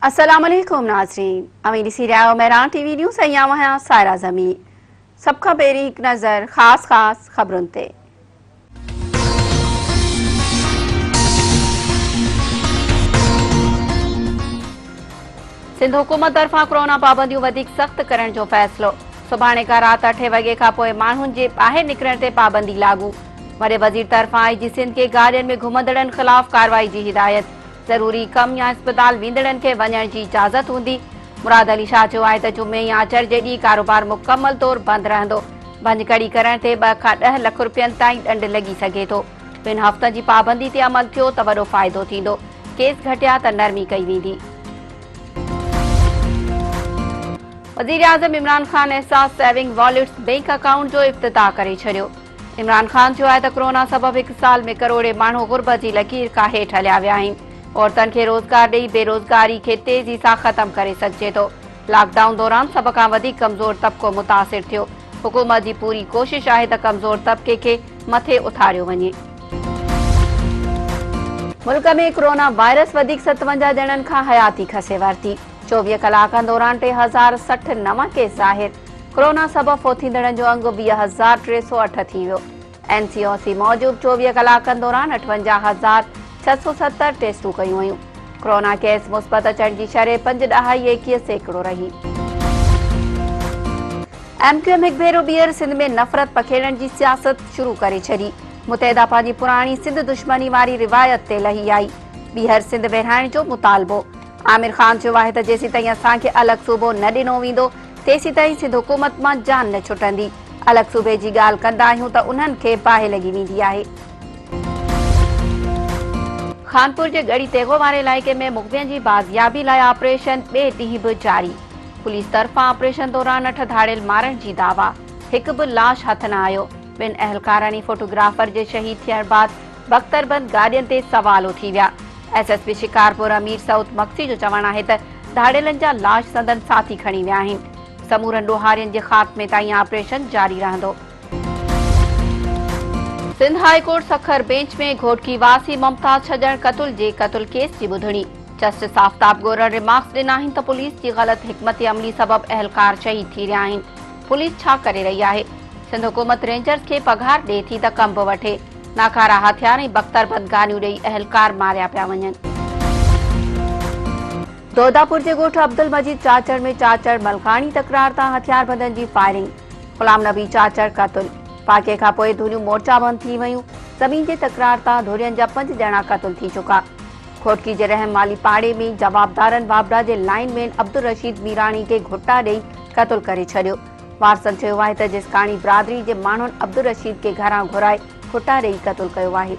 अस्सलाम वालेकुम नाज़रीन, अमीरी सीरिया मेरान टीवी न्यूज़ अयां सायरा ज़मी सब खां पहिरीं हिकु नज़र ख़ास ख़बरुनि ते। सिंध हुकूमत तरफ़ां कोरोना पाबंदियूं वधीक सख़्त करण जो फ़ैसिलो। सुभाणे खां राति 8 वॻे खां पोइ माण्हुनि जे ॿाहिरि निकिरण ते पाबंदी लागू। वॾे वज़ीर तरफ़ां आईजी सिंध खे गाॾियुनि में घुमंदड़नि ख़िलाफ़ कार्रवाई जी हिदायत। ज़रूरी कम या अस्पताल वेंदड़नि खे वञण जी इजाज़त हूंदी। मुराद अली शाह चयो आहे त जुमे या आचर जे ॾींहुं कारोबार मुकमल तौर बंदि रहंदो। भञकड़ी करण ते 2 खां 10 लख रुपयनि ताईं ॾंड लॻी सघे थो। 2 हफ़्तनि जी पाबंदी ते अमल थियो त वॾो फ़ाइदो थींदो। केस घटिया त नरमी कई वेंदी। वज़ीर आज़म इमरान ख़ान एहसास सेविंग वॉलेट्स बैंक अकाउंट जो इफ़्तिताह करे छॾियो। इमरान ख़ान चयो आहे त कोरोना सबबि 1 साल में करोड़े माण्हू गुर्बत जी लकीर खां हेठि हलिया विया आहिनि। औरतुनि खे रोज़गार ॾेई बेरोज़गारी खे तेज़ी सां ख़तमु करे सघिजे थो। लॉकडाउन दौरान सभ खां वधीक कमज़ोर तबिको मुतासिर थियो। हुकूमत जी पूरी कोशिश आहे त कमज़ोर तबिके खे मथे उथारियो वञे। मुल्क में कोरोना वायरस वधीक 57 ॼणनि खां हयाती खसे वरिती। 24 कलाकनि दौरान 3060 नवां केस ज़ाहिर। कोरोना सबबि फ़ौत थींदड़नि जो अंग 20,308 थी वियो। एनसीओसी मूजिबि 24 कलाकनि दौरान 58,670 टेस्टूं कयूं वयूं। कोरोना केस मुस्बत अचण जी शरह 5.21% रही। MQM हिकु भेरो ॿीहर सिंध में नफ़रत पखेड़ण जी सियासत शुरू करे छॾी। मुतहिदा पंहिंजी पुराणी सिंध दुश्मनी वारी रिवायत ते लही आई। ॿीहर सिंध विरहाइण जो मुतालबो। आमिर ख़ान चयो आहे त जेसीं ताईं असांखे अलॻि सूबो न ॾिनो वेंदो तेसीं ताईं सिंध हुकूमत मां जान न छुटंदी। अलॻि सूबे जी ॻाल्हि कंदा आहियूं त उन्हनि खे बाहि लॻी वेंदी आहे। खानपुर जे गढ़ी तेगो वारे इलाइक़े में मुग़वियुनि जी बाज़ियाबी लाइ ऑपरेशन ॿिए ॾींहुं बि जारी। पुलिस तरफ़ां ऑपरेशन दौरान 8 धाड़ियल मारण जी दावा। हिकु बि लाश हथ न आयो। 2 अहलकारनि फोटोग्राफर जे शहीद थियण बाद बख़्तरबंद गाॾियुनि ते सवालो थी विया। SSP शिकारपुर अमीर सऊद मक्सी जो चवणु आहे त धाड़ियलनि जा लाश संदन साथी खणी विया आहिनि। समूरनि ॾोहारियुनि जे ख़ात्मे ताईं ऑपरेशन जारी रहंदो। Sindh high court Sukkur bench में घोटकी वासी मुमताज़ छॾण क़तल केस जी ॿुधणी। जस्टिस आफ़ताब गोरन रिमार्क्स ॾिना आहिनि त पुलिस जी ग़लत हिकमत अमली सबबि अहलकार शहीद थी रहिया आहिनि। पुलिस छा करे रही आहे? सिंध हुकूमत रेंजर्स खे पघार ॾिए थी त कम बि वठे। नाकारा हथियार ऐं बख़्तरबंद गाॾियूं ॾेई अहलकार मारिया पिया वञनि। दौदापुर जे ॻोठ अब्दुल मजीद चाचड़ में चाचड़ मलकानी तकरार तां हथियारबंदनि जी फायरिंग। ग़ुलाम नबी चाचड़ क़तल। फाके खां पोइ धुनियूं मोर्चा बंदि थी वयूं। ज़मीन जे तकरार तां धुरियनि जा 5 ॼणा क़तल थी चुका। खोटकी जे रहम माली पाड़े में जवाबदारनि वाबरा जे लाइनमैन अब्दुल रशीद मीरानी खे घुटा ॾेई क़तल करे छॾियो। वारसनि चयो आहे त जिसकाणी बिरादरी जे माण्हुनि अब्दुल रशीद खे घरां घुराए घुटा ॾेई क़तल कयो आहे।